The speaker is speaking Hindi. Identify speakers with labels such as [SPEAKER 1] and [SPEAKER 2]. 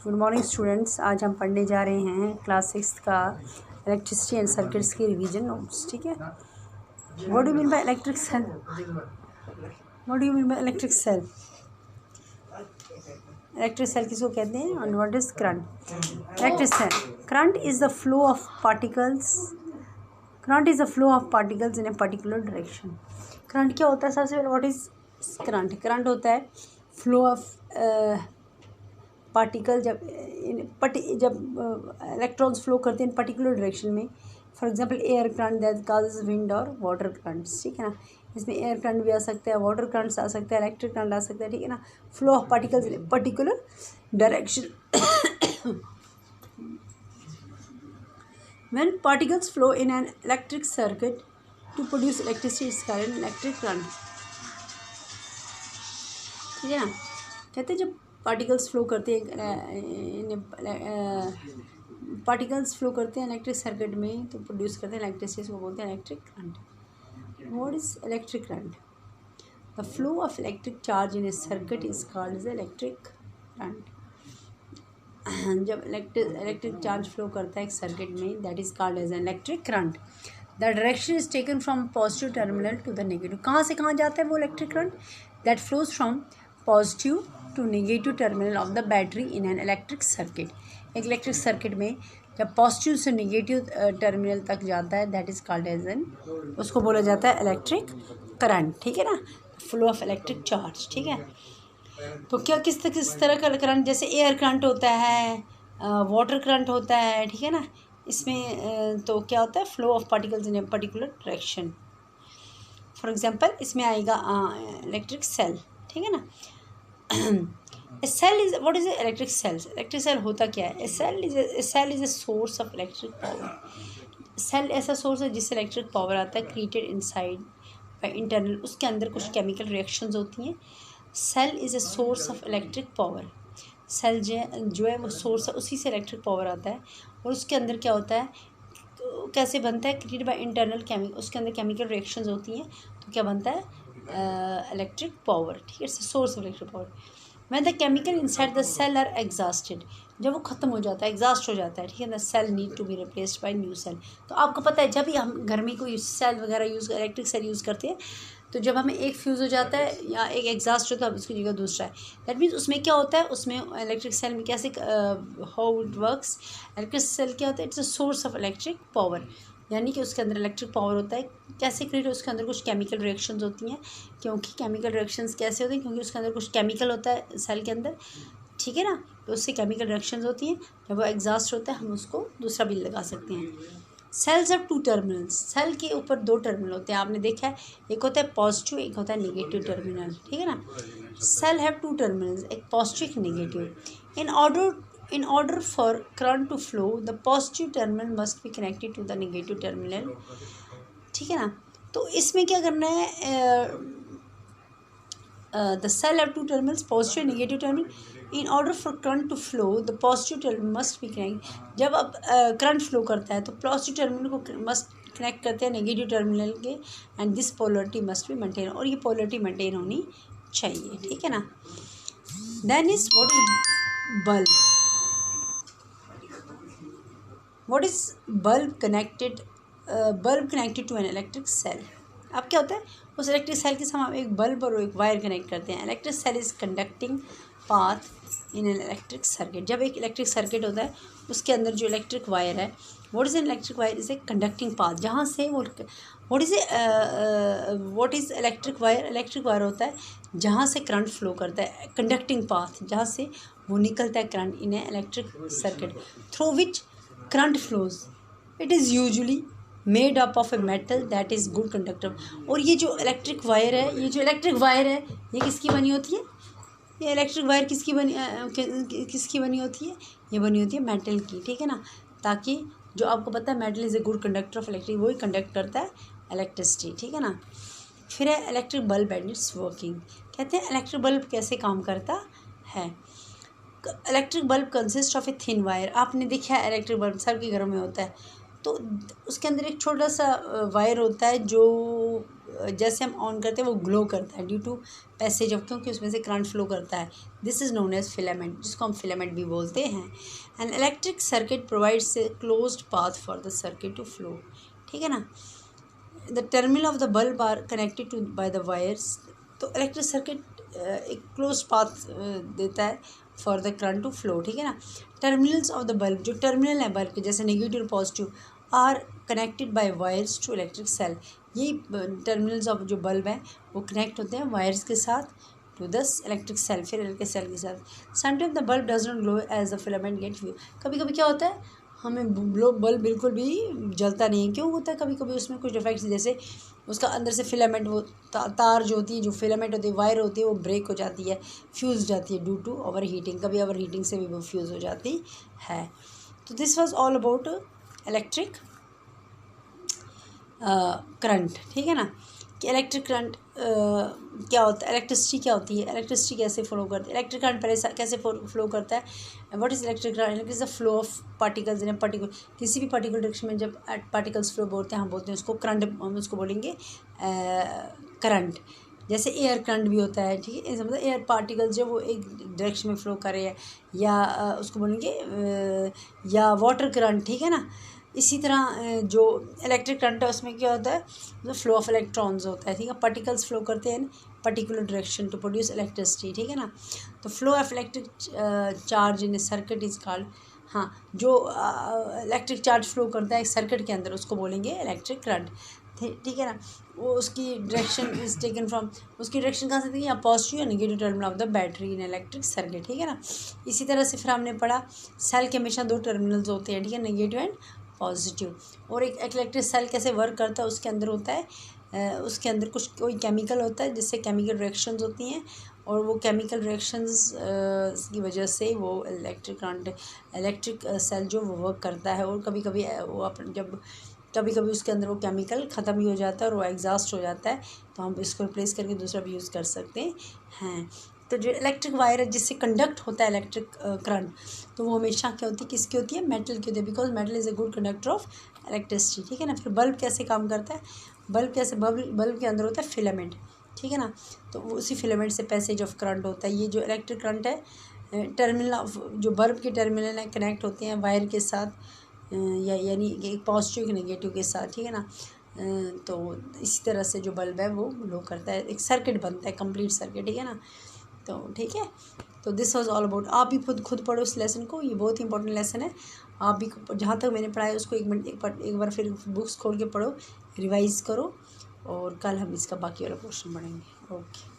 [SPEAKER 1] Good morning students. आज हम पढ़ने जा रहे हैं क्लास 6 का इलेक्ट्रिसिटी एंड सर्किट्स की रिवीजन नोट्स। ठीक है। What do mean by electric cell? What do mean by electric cell? Electric cell किसको कहते हैं और what is current? Electric cell, current is the flow of particles. Current is the flow of particles in a particular direction. Current क्या होता है? सबसे पहले व्हाट इज करंट? करंट होता है फ्लो ऑफ पार्टिकल जब इलेक्ट्रॉन्स फ्लो करते हैं पर्टिकुलर डायरेक्शन में। For example air current that causes wind और वाटर करंट्स। ठीक है ना। इसमें एयर करंट भी आ सकता है, वाटर करंट्स आ सकता है, इलेक्ट्रिक करंट आ सकता है। ठीक है ना। Flow of particles in particular direction. When particles flow in an electric circuit to produce electricity is called electric current. ठीक है ना। कहते हैं जब पार्टिकल्स फ्लो करते हैं इलेक्ट्रिक सर्किट में तो प्रोड्यूस करते हैं इलेक्ट्रिसिटी, को बोलते हैं electric current. What is electric current? The flow of electric charge in a circuit is called as electric current. जब इलेक्ट्रिक चार्ज फ्लो करता है एक सर्किट में, that is called as an electric current. The direction is taken from positive terminal to the negative. कहाँ से कहाँ जाता है वो electric current? That flows from positive to negative terminal of the battery in an electric circuit. एक इलेक्ट्रिक सर्किट में जब पॉजिटिव से नेगेटिव टर्मिनल तक जाता है, that is called as an, उसको बोला जाता है इलेक्ट्रिक करंट। ठीक है ना। Flow of electric charge. ठीक है। तो क्या किस तरह का करंट? जैसे एयर करंट होता है, वाटर करंट होता है। ठीक है ना। इसमें तो क्या होता है? Flow of particles in a particular direction. For example इसमें आएगा इलेक्ट्रिक सेल। ठीक है ना। Cell is, what is electric cells? Electric cell होता क्या है? Cell is a source of electric power. Cell ऐसा सोर्स है जिससे इलेक्ट्रिक पावर आता है, क्रिएटेड इनसाइड बाय इंटरनल। उसके अंदर कुछ केमिकल रिएक्शंस होती हैं। Cell is a source of electric power. Cell जो है वो सोर्स है, उसी से इलेक्ट्रिक पावर आता है। और उसके अंदर क्या होता है, कैसे बनता है? क्रिएटेड बाय इंटरनल केमिकल, उसके अंदर केमिकल रिएक्शंस होती हैं तो क्या बनता है? Electric power. ठीक है। It's source of electric power. When the chemical inside the cell are exhausted, जब वो ख़त्म हो जाता है, एग्जॉस्ट हो जाता है, ठीक है, the cell need to be replaced by new cell. तो आपको पता है जब भी हम घर में कोई सेल वगैरह इलेक्ट्रिक सेल यूज़ करते हैं तो जब हमें एक फ्यूज़ हो जाता है या एक एग्जॉस्ट होता है, अब उसकी जगह दूसरा है। दैट मीन्स उसमें क्या होता है, उसमें इलेक्ट्रिक सेल में कैसे how it works, electric cell क्या होता है? It's a source of electric power, यानी कि उसके अंदर इलेक्ट्रिक पावर होता है। कैसे क्रिएट? उसके अंदर कुछ केमिकल रिएक्शंस होती हैं। क्योंकि केमिकल रिएक्शंस कैसे होते हैं? क्योंकि उसके अंदर कुछ केमिकल होता है सेल के अंदर। ठीक है ना। तो उससे केमिकल रिएक्शंस होती हैं। जब वो एग्जॉस्ट होता है हम उसको दूसरा भी लगा सकते हैं। Cells have two terminals. Cell के ऊपर दो टर्मिनल होते हैं, आपने देखा है, एक होता है पॉजिटिव, एक होता है नेगेटिव टर्मिनल। ठीक है ना। सेल हैव टू टर्मिनल्स, एक पॉजिटिव एक negative. In order for current to flow, the positive terminal must be connected to the negative terminal. ठीक है ना। तो इसमें क्या करना है? The cell have two terminals, positive and negative terminal. In order for current to flow, the positive terminal must be connected. जब अब करंट फ्लो करता है तो पॉजिटिव टर्मिनल को मस्ट कनेक्ट करते हैं नेगेटिव टर्मिनल के, and this polarity must be maintain, और ये पोलरिटी मेंटेन होनी चाहिए। ठीक है ना। Then is what is bulb? What is bulb connected? Bulb connected to an electric cell. अब क्या होता है? उस इलेक्ट्रिक सेल के साथ हम एक बल्ब और एक वायर कनेक्ट करते हैं। Electric cell is conducting path in an electric circuit. जब एक इलेक्ट्रिक सर्किट होता है उसके अंदर जो इलेक्ट्रिक वायर है, what is an electric wire? Is a conducting path, जहाँ से वो what is electric wire? Electric wire होता है जहाँ से करंट फ्लो करता है, कंडक्टिंग पाथ, जहाँ से वो निकलता है current in A electric circuit through which current flows. It is usually made up of a metal that is good conductor. और ये जो इलेक्ट्रिक वायर है, ये किसकी बनी होती है? ये इलेक्ट्रिक वायर किसकी बनी होती है? ये बनी होती है मेटल की। ठीक है ना। ताकि जो आपको पता है metal is a good conductor of electric, वही कंडक्ट करता है इलेक्ट्रिसिटी। ठीक है ना। फिर है electric bulb and it's working. कहते हैं इलेक्ट्रिक बल्ब कैसे काम करता है। Electric bulb consist of a thin wire. आपने देखा है इलेक्ट्रिक बल्ब सबके घरों में होता है, तो उसके अंदर एक छोटा सा वायर होता है जो जैसे हम ऑन करते हैं वो ग्लो करता है ड्यू टू पैसेज ऑफ, क्योंकि उसमें से करंट फ्लो करता है। This is known as filament, जिसको हम फिलामेंट भी बोलते हैं। An electric circuit provides a closed path for the circuit to flow, ठीक है ना। The terminal of the bulb are connected to by the wires. तो इलेक्ट्रिक सर्किट एक क्लोज पाथ देता है for the current to flow, ठीक है ना। टर्मिनल्स ऑफ द बल्ब, जो टर्मिनल है बल्ब के, जैसे नेगेटिव और positive, are connected by wires to electric cell. ये टर्मिनल्स ऑफ जो बल्ब हैं वो कनेक्ट होते हैं वायर्स के साथ टू दस इलेक्ट्रिक सेल, फिर इलेक्ट्रिक सेल के साथ। Sometime the bulb does not glow as the filament get view. कभी कभी क्या होता है, हमें बल्ब बिल्कुल भी जलता नहीं है। क्यों होता है? कभी कभी उसमें कुछ डिफेक्ट्स, जैसे उसका अंदर से फिलामेंट, वो तार जो होती है, जो फिलामेंट होती है, वायर होती है, वो ब्रेक हो जाती है, फ्यूज़ जाती है ड्यू टू ओवर हीटिंग। कभी ओवर हीटिंग से भी वो फ्यूज़ हो जाती है। तो this was all about electric current, ठीक है ना, कि इलेक्ट्रिक करंट क्या होता है, इलेक्ट्रिसिटी क्या होती है, इलेक्ट्रिसिटी कैसे फ्लो करती है, इलेक्ट्रिक करंट पहले कैसे फ्लो करता है। What is electric current? It is the flow of particles in particular, किसी भी पर्टिकुलर डायरेक्शन में जब पार्टिकल्स फ्लो बोलते हैं, हम बोलते हैं उसको करंट, हम उसको बोलेंगे करंट। जैसे एयर करंट भी होता है, ठीक है, मतलब एयर पार्टिकल्स जो वो एक डायरेक्शन में फ्लो कर रहे हैं, या उसको बोलेंगे या वाटर करंट, ठीक है ना। इसी तरह जो इलेक्ट्रिक करंट है उसमें क्या होता है, जो फ्लो ऑफ इलेक्ट्रॉन्स होता है, ठीक है, पार्टिकल्स फ्लो करते हैं particular direction to produce electricity, ठीक है ना। तो flow of electric charge in a circuit is called, हाँ, जो इलेक्ट्रिक चार्ज फ्लो करता है एक सर्किट के अंदर उसको बोलेंगे इलेक्ट्रिक करंट, ठीक है ना। वो उसकी डायरेक्शन इज टेकन फ्रॉम, उसकी डायरेक्शन कहाँ से थी, या पॉजिटिव या negative terminal of the battery in electric circuit, ठीक है ना। इसी तरह से फिर हमने पढ़ा सेल के हमेशा दो टर्मिनल्स होते हैं, ठीक है, नेगेटिव एंड पॉजिटिव। और एक इलेक्ट्रिक सेल कैसे वर्क करता है, उसके अंदर होता है उसके अंदर कुछ कोई केमिकल होता है जिससे केमिकल रिएक्शंस होती हैं, और वो केमिकल रिएक्शंस की वजह से वो इलेक्ट्रिक सेल जो वो वर्क करता है। और कभी कभी वो अपन जब कभी कभी उसके अंदर वो केमिकल ख़त्म भी हो जाता है और वो एग्जॉस्ट हो जाता है, तो हम इसको रिप्लेस करके दूसरा भी यूज़ कर सकते हैं। तो जो इलेक्ट्रिक वायर है जिससे कंडक्ट होता है इलेक्ट्रिक करंट, तो वो हमेशा क्या होती है, किसकी होती है, मेटल की होती है, because metal is a good conductor of electricity, ठीक है ना। फिर बल्ब कैसे काम करता है, बल्ब के अंदर होता है फिलामेंट, ठीक है ना। तो उसी फिलामेंट से पैसेज ऑफ करंट होता है। ये जो इलेक्ट्रिक करंट है टर्मिनल ऑफ जो बल्ब के टर्मिनल है कनेक्ट होते हैं वायर के साथ, यानी एक पॉजिटिव के नेगेटिव के साथ, ठीक है ना। तो इसी तरह से जो बल्ब है वो ग्लो करता है, एक सर्किट बनता है, कंप्लीट सर्किट, ठीक है ना। तो ठीक है, तो दिस वाज ऑल अबाउट। आप भी खुद पढ़ो इस लेसन को, ये बहुत ही इंपॉर्टेंट लेसन है। आप भी जहाँ तक मैंने पढ़ाया उसको एक बार फिर बुक्स खोल के पढ़ो, रिवाइज़ करो, और कल हम इसका बाकी वाला क्वेश्चन पढ़ेंगे। ओके।